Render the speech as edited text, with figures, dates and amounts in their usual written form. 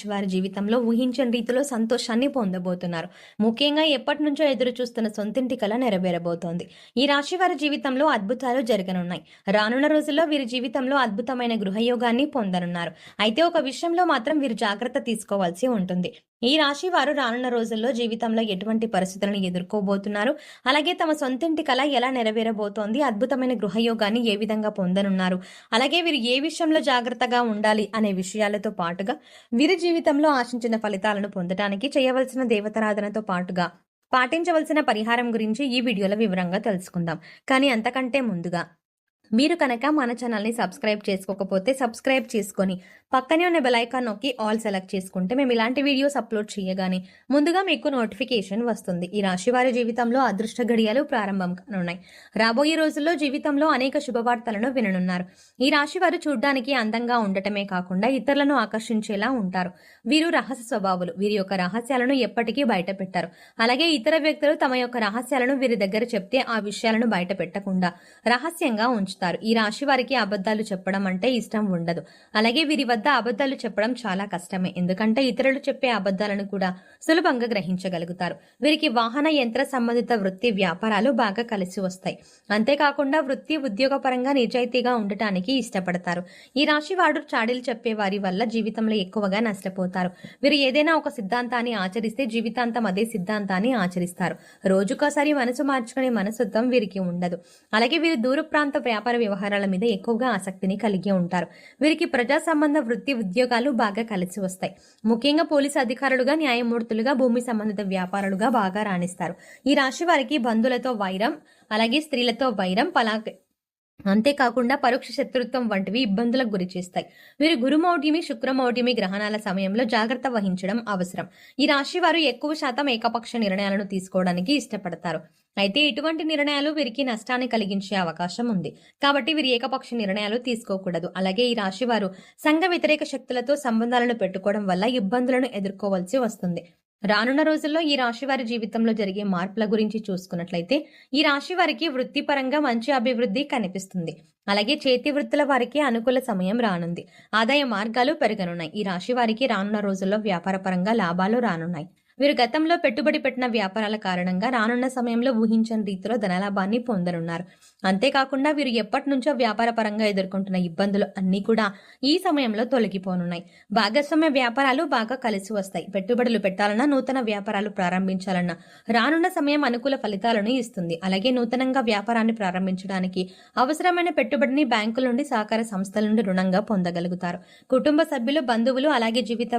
రాశి వారి జీవితంలో ఊహించని రీతిలో సంతోషాన్ని పొందబోతున్నారు. ముఖ్యంగా ఎప్పటి నుంచో ఎదురు చూస్తున్న సొంతింటి కల నెరవేరబోతోంది. ఈ రాశి వారి జీవితంలో అద్భుతాలు జరగనున్నాయి. రానున్న రోజుల్లో వీరి జీవితంలో అద్భుతమైన గృహయోగాన్ని పొందనున్నారు. అయితే ఒక విషయంలో మాత్రం వీరు జాగ్రత్త తీసుకోవాల్సి ఉంటుంది. ఈ రాశి వారు రానున్న రోజుల్లో జీవితంలో ఎటువంటి పరిస్థితులను ఎదుర్కోబోతున్నారు, అలాగే తమ సొంతింటి కల ఎలా నెరవేరబోతోంది, అద్భుతమైన గృహయోగాన్ని ఏ విధంగా పొందనున్నారు, అలాగే వీరు ఏ విషయంలో జాగ్రత్తగా ఉండాలి అనే విషయాలతో పాటుగా వీరి జీవితంలో ఆశించిన ఫలితాలను పొందడానికి చేయవలసిన దేవతారాధనతో పాటుగా పాటించవలసిన పరిహారం గురించి ఈ వీడియోలో వివరంగా తెలుసుకుందాం. కానీ అంతకంటే ముందుగా మీరు కనుక మన ఛానల్ని సబ్స్క్రైబ్ చేసుకోకపోతే సబ్స్క్రైబ్ చేసుకొని పక్కనే ఉన్న బెల్ ఐకాన్ నొక్కి ఆల్ సెలెక్ట్ చేసుకుంటే మేము ఇలాంటి వీడియోస్ అప్లోడ్ చేయగానే ముందుగా మీకు నోటిఫికేషన్ వస్తుంది. ఈ రాశి వారి జీవితంలో అదృష్ట గడియలు ప్రారంభం కానున్నాయి. రాబోయే రోజుల్లో జీవితంలో అనేక శుభవార్తలను విననున్నారు. ఈ రాశి వారు చూడ్డానికి అందంగా ఉండటమే కాకుండా ఇతరులను ఆకర్షించేలా ఉంటారు. వీరు రహస్య స్వభావులు. వీరి యొక్క రహస్యాలను ఎప్పటికీ బయట పెట్టారు. అలాగే ఇతర వ్యక్తులు తమ యొక్క రహస్యాలను వీరి దగ్గర చెప్తే ఆ విషయాలను బయట పెట్టకుండా రహస్యంగా ఉంచుతారు. ఈ రాశి వారికి అబద్ధాలు చెప్పడం అంటే ఇష్టం ఉండదు. అలాగే వీరి వద్ద అబద్ధాలు చెప్పడం చాలా కష్టమే. ఎందుకంటే ఇతరులు చెప్పే అబద్ధాలను కూడా సులభంగా గ్రహించగలుగుతారు. వీరికి వాహన యంత్ర సంబంధిత వృత్తి వ్యాపారాలు బాగా కలిసి వస్తాయి. అంతేకాకుండా వృత్తి ఉద్యోగ పరంగా నిజాయితీగా ఉండటానికి ఇష్టపడతారు. ఈ రాశి వారు చాడీలు చెప్పే వారి వల్ల జీవితంలో ఎక్కువగా నష్టపోతారు. వీరు ఏదైనా ఒక సిద్ధాంతాన్ని ఆచరిస్తే జీవితాంతం అదే సిద్ధాంతాన్ని ఆచరిస్తారు. రోజుకోసారి మనసు మార్చుకునే మనస్తత్వం వీరికి ఉండదు. అలాగే వీరు దూర ప్రాంత వ్యాపార వ్యవహారాల మీద ఎక్కువగా ఆసక్తిని కలిగి ఉంటారు. వీరికి ప్రజా సంబంధ వృత్తి ఉద్యోగాలు బాగా కలిసి వస్తాయి. ముఖ్యంగా పోలీసు అధికారులుగా, న్యాయమూర్తులుగా, భూమి సంబంధిత వ్యాపారులుగా బాగా రాణిస్తారు. ఈ రాశి వారికి బంధువులతో వైరం, అలాగే స్త్రీలతో వైరం, అంతేకాకుండా పరోక్ష శత్రుత్వం వంటివి ఇబ్బందులకు గురి చేస్తాయి. వీరు గురుమౌఢ్యమి, శుక్రమౌఢ్యమి గ్రహణాల సమయంలో జాగ్రత్త వహించడం అవసరం. ఈ రాశి వారు ఎక్కువ శాతం ఏకపక్ష నిర్ణయాలను తీసుకోవడానికి ఇష్టపడతారు. అయితే ఇటువంటి నిర్ణయాలు వీరికి నష్టాన్ని కలిగించే అవకాశం ఉంది. కాబట్టి వీరు ఏకపక్ష నిర్ణయాలు తీసుకోకూడదు. అలాగే ఈ రాశి వారు సంఘ వ్యతిరేక శక్తులతో సంబంధాలను పెట్టుకోవడం వల్ల ఇబ్బందులను ఎదుర్కోవాల్సి వస్తుంది. రానున్న రోజుల్లో ఈ రాశి వారి జీవితంలో జరిగే మార్పుల గురించి చూసుకున్నట్లయితే ఈ రాశి వారికి వృత్తిపరంగా మంచి అభివృద్ధి కనిపిస్తుంది. అలాగే చేతి వృత్తుల వారికి అనుకూల సమయం రానుంది. ఆదాయ మార్గాలు పెరగనున్నాయి. ఈ రాశి వారికి రానున్న రోజుల్లో వ్యాపార పరంగా లాభాలు రానున్నాయి. వీరు గతంలో పెట్టుబడి పెట్టిన వ్యాపారాల కారణంగా రానున్న సమయంలో ఊహించని రీతిలో ధనలాభాన్ని పొందనున్నారు. అంతేకాకుండా వీరు ఎప్పటి నుంచో వ్యాపార పరంగా ఎదుర్కొంటున్న ఇబ్బందులు అన్నీ కూడా ఈ సమయంలో తొలగిపోనున్నాయి. భాగస్వామ్య వ్యాపారాలు బాగా కలిసి వస్తాయి. పెట్టుబడులు పెట్టాలన్నా, నూతన వ్యాపారాలు ప్రారంభించాలన్నా రానున్న సమయం అనుకూల ఫలితాలను ఇస్తుంది. అలాగే నూతనంగా వ్యాపారాన్ని ప్రారంభించడానికి అవసరమైన పెట్టుబడిని బ్యాంకుల నుండి, సహకార సంస్థల నుండి రుణంగా పొందగలుగుతారు. కుటుంబ సభ్యులు, బంధువులు, అలాగే జీవిత